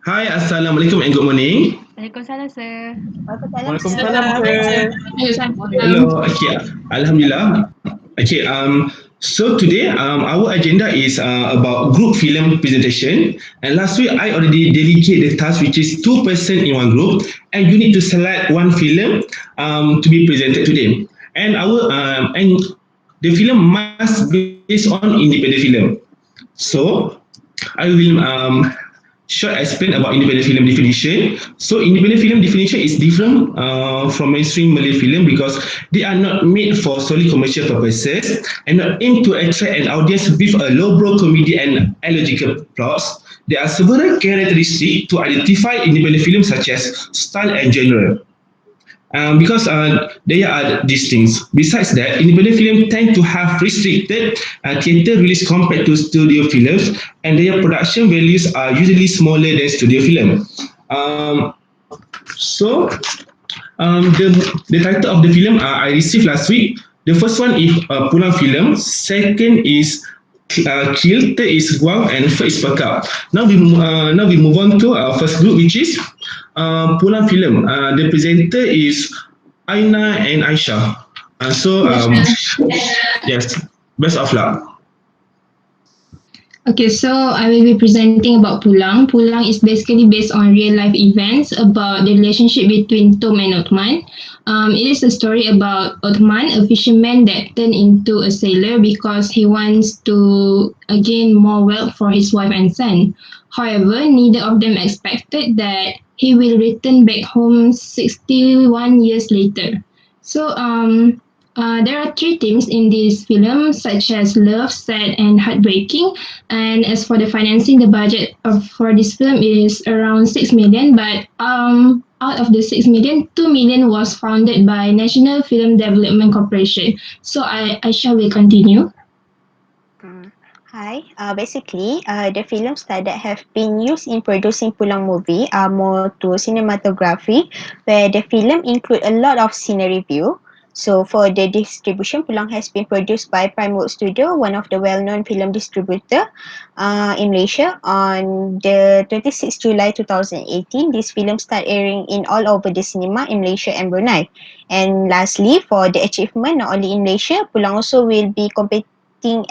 Hi, Assalamualaikum and good morning. Waalaikumsalam, sir. Waalaikumsalam, sir. Hello. Okay. Alhamdulillah. Okay. So today, our agenda is about group film presentation. And last week, I already delegate the task, which is 2 person in one group, and you need to select one film to be presented today. And the film must be based on independent film. So I will short explain about independent film definition. So independent film definition is different from mainstream Malay film because they are not made for solely commercial purposes and not aimed to attract an audience with a lowbrow comedy and illogical plots. There are several characteristics to identify independent films such as style and genre. Because there are these things. Besides that, independent film tend to have restricted theater release compared to studio films, and their production values are usually smaller than studio film. Um, so, the title of the film I received last week. The first one is Pulang Film. Second is Kill. Third is Guang, and fourth is Bakar. Now we move on to our first group, which is Pulang Film. The presenter is Aina and Aisyah. Yes, best of luck. Okay, so I will be presenting about Pulang. Pulang is basically based on real life events about the relationship between Tom and Othman. It is a story about Othman, a fisherman that turned into a sailor because he wants to gain more wealth for his wife and son. However, neither of them expected that he will return back home 61 years later. So, there are three themes in this film, such as love, sad, and heartbreaking. And as for the financing, the budget for this film is around 6 million, but out of the 6 million, 2 million was funded by National Film Development Corporation. So Aisha will continue. Hi, basically, the films that have been used in producing Pulang movie are more to cinematography, where the film include a lot of scenery view. So for the distribution, Pulang has been produced by Pinewood Studio, one of the well-known film distributor in Malaysia. On the 26th July 2018, this film start airing in all over the cinema in Malaysia and Brunei. And lastly, for the achievement, not only in Malaysia, Pulang also will be competing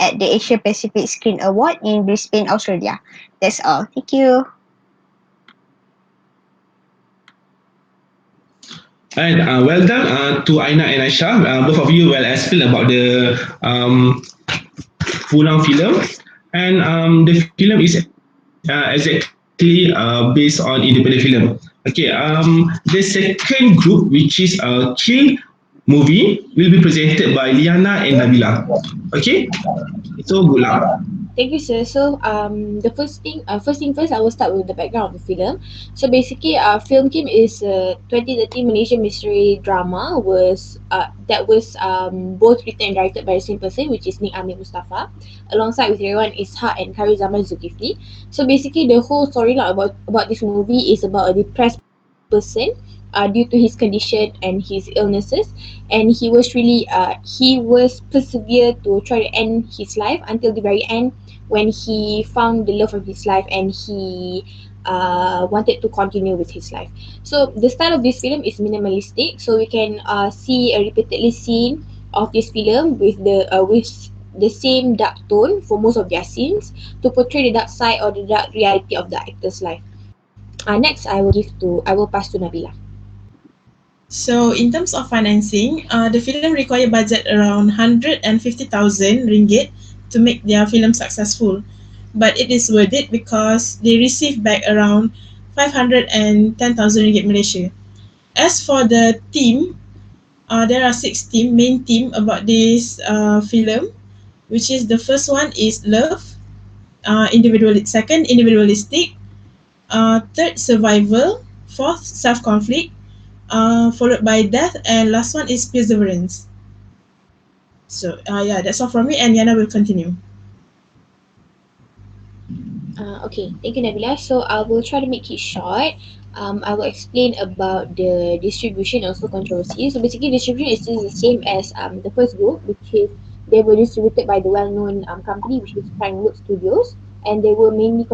at the Asia Pacific Screen Award in Brisbane, Australia. That's all. Thank you. And well done to Aina and Aisyah. Both of you well explained about the Pulang film. And the film is exactly based on independent film. Okay, the second group, which is Kill movie, will be presented by Liana and Nabilah. Okay, so good luck. Thank you, sir. So, the first thing first, I will start with the background of the film. So basically, Film Kim is a 2013 Malaysian mystery drama that was both written and directed by the same person, which is Nik Amir Mustafa, alongside with Irwan Ishak and Khairi Zaman Zulkifli. So basically, the whole storyline about this movie is about a depressed person due to his condition and his illnesses, and he was persevere to try to end his life until the very end when he found the love of his life and he wanted to continue with his life. So the style of this film is minimalistic, so we can see a repeatedly scene of this film with the same dark tone for most of their scenes to portray the dark side or the dark reality of the actor's life. Next, I will pass to Nabila. So in terms of financing, the film require budget around 150,000 ringgit to make their film successful. But it is worth it because they receive back around 510,000 ringgit Malaysia. As for the theme, there are 6 main theme about this film, which is the first one is love, second individualistic, third survival, fourth self-conflict, followed by death, and last one is perseverance. So yeah, that's all from me, and Yana will continue. Okay, thank you, Nabila. So I will try to make it short. I will explain about the distribution and also controversy. So basically, distribution is still the same as the first group, which is they were distributed by the well-known company, which is Pinewood Studios, and they were mainly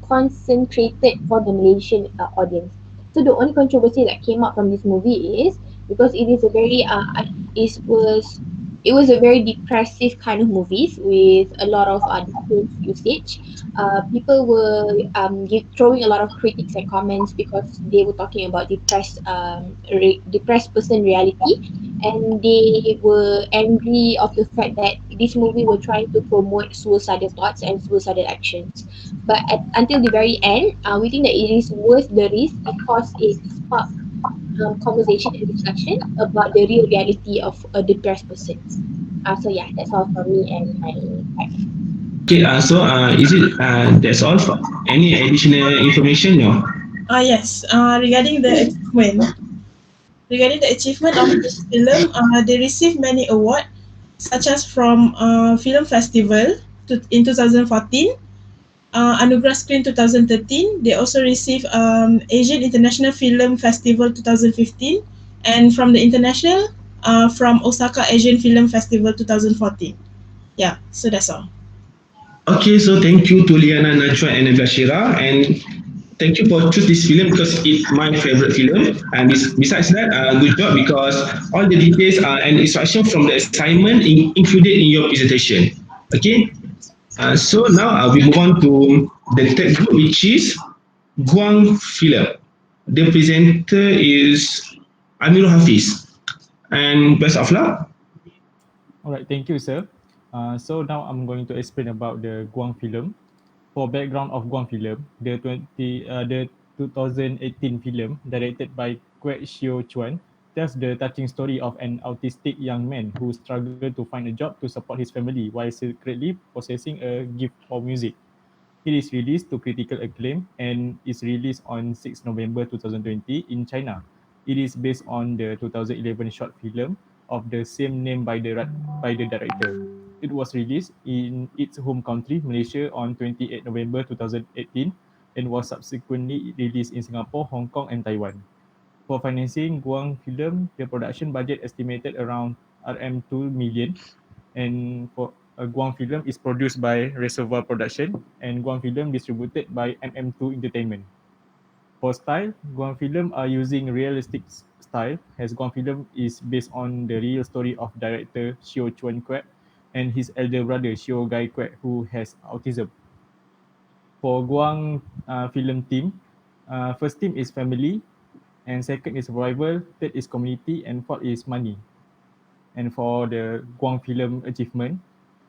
concentrated for the Malaysian audience. So the only controversy that came out from this movie is because it is a very it was a very depressive kind of movies with a lot of drugs usage. People were throwing a lot of critics and comments because they were talking about depressed person reality, and they were angry of the fact that this movie were trying to promote suicidal thoughts and suicidal actions. But until the very end, we think that it is worth the risk because it sparked conversation and discussion about the real reality of a depressed person. So yeah, that's all from me and my wife. Okay, is it that's all for any additional information? No. Yes, regarding the achievement of this film, they received many awards, such as from Film Festival in 2014, Anugerah Screen 2013. They also received Asian International Film Festival 2015, and from the international, from Osaka Asian Film Festival 2014. Yeah, so that's all. Okay, so thank you to Liana, Najwa, and Nabila, and thank you for choose this film because it's my favorite film. And besides that, good job because all the details and instruction from the assignment included in your presentation. Okay, so now we move on to the third group, which is Guang Film. The presenter is Amirul Hafiz. And best of luck. Alright, thank you, sir. So now I'm going to explain about the Guang film. For background of Guang film, the 2018 film directed by Kwek Shio Chuan tells the touching story of an autistic young man who struggled to find a job to support his family while secretly possessing a gift for music. It is released to critical acclaim and is released on 6 November 2020 in China. It is based on the 2011 short film of the same name by the director. It was released in its home country, Malaysia, on 28 November 2018 and was subsequently released in Singapore, Hong Kong, and Taiwan. For financing Guang film, the production budget estimated around RM2 million, and for Guang film is produced by Reservoir Production and Guang film distributed by MM2 Entertainment. For style, Guang film are using realistic style as Guang film is based on the real story of director Shio Chuan Kwek and his elder brother Shio Gai Kwek who has autism. For Guang film team, first team is family, and second is survival, third is community, and fourth is money. And for the Guang Film achievement,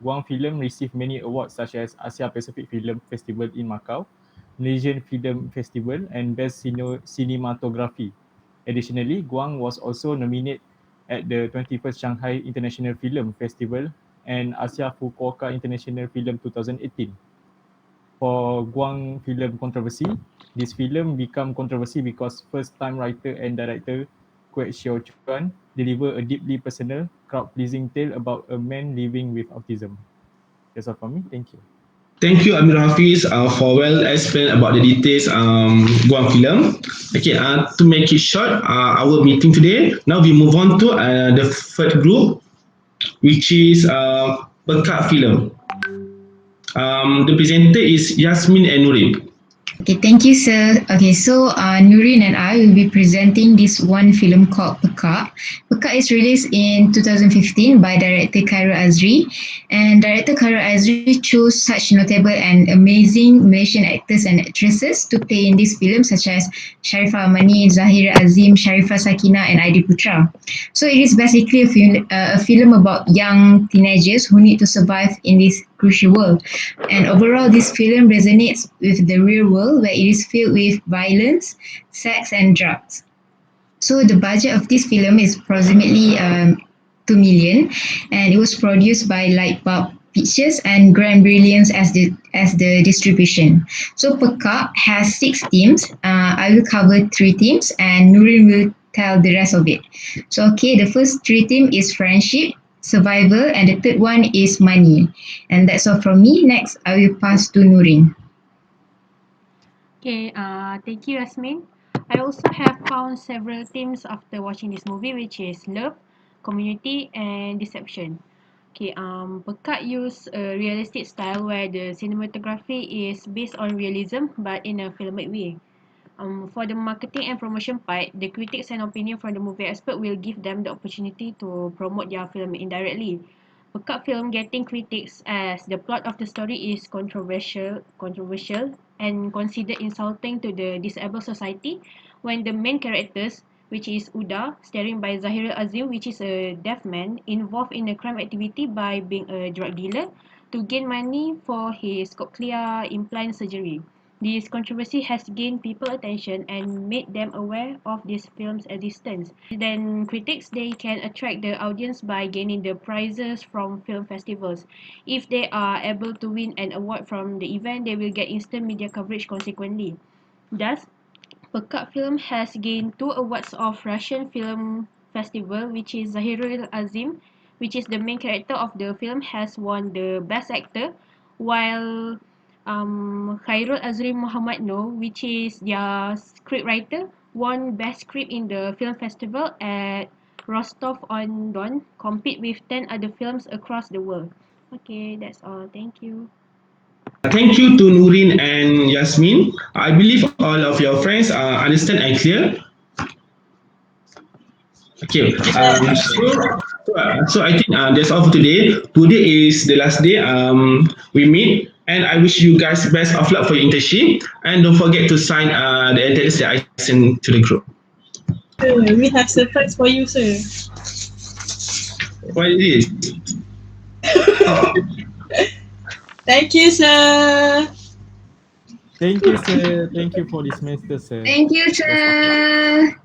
Guang Film received many awards such as Asia Pacific Film Festival in Macau, Malaysian Film Festival, and Best Cinematography. Additionally, Guang was also nominated at the 21st Shanghai International Film Festival and Asia Fukuoka International Film 2018. For Guang film controversy, this film become controversy because first-time writer and director Kwek Shio Chuan deliver a deeply personal, crowd-pleasing tale about a man living with autism. That's all from me. Thank you. Thank you, Amir Hafiz, for well explained about the details Guam film. Okay, to make it short, our meeting today. Now we move on to the third group, which is BAKAR film. The presenter is Yasmin and Nurin. Okay, thank you, sir. Okay, so Nurin and I will be presenting this one film called BAKAR. BAKAR is released in 2015 by director Khairul Azri, and director Khairul Azri chose such notable and amazing Malaysian actors and actresses to play in this film, such as Sharifah Amani, Zahir Azim, Sharifah Sakina, and Aidi Putra. So it is basically a film about young teenagers who need to survive in this crucial world. And overall, this film resonates with the real world where it is filled with violence, sex, and drugs. So the budget of this film is approximately 2 million, and it was produced by Lightbulb Pictures and Grand Brilliance as the distribution. So BAKAR has 6 teams. I will cover 3 teams, and Nurin will tell the rest of it. So okay, the first 3 team is friendship, survival, and the third one is money. And that's all from me. Next, I will pass to Nurin. Okay, thank you, Yasmin. I also have found several themes after watching this movie, which is love, community, and deception. Okay, Pekat use a realistic style where the cinematography is based on realism but in a filmic way. For the marketing and promotion part, the critics and opinion from the movie expert will give them the opportunity to promote their film indirectly. Pekat film getting critics as the plot of the story is controversial and considered insulting to the disabled society when the main characters, which is Uda, starring by Zahirul Azim, which is a deaf man, involved in a crime activity by being a drug dealer to gain money for his cochlear implant surgery. This controversy has gained people attention and made them aware of this film's existence. Then critics, they can attract the audience by gaining the prizes from film festivals. If they are able to win an award from the event, they will get instant media coverage consequently. Thus, Pekat film has gained 2 awards of Russian Film Festival, which is Zahirul Azim, which is the main character of the film, has won the Best Actor, while Khairul Azri Muhammad No, which is their scriptwriter, won Best Script in the film festival at Rostov-on-Don, compete with 10 other films across the world. Okay, that's all. Thank you. Thank you to Nurin and Yasmin. I believe all of your friends understand and clear. Okay, so I think that's all for today. Today is the last day we meet, and I wish you guys best of luck for your internship. And don't forget to sign the attendance that I sent to the group. We have surprise for you, sir. What is it? Thank you, sir. Thank you, sir. Thank you for this semester, sir. Thank you, sir.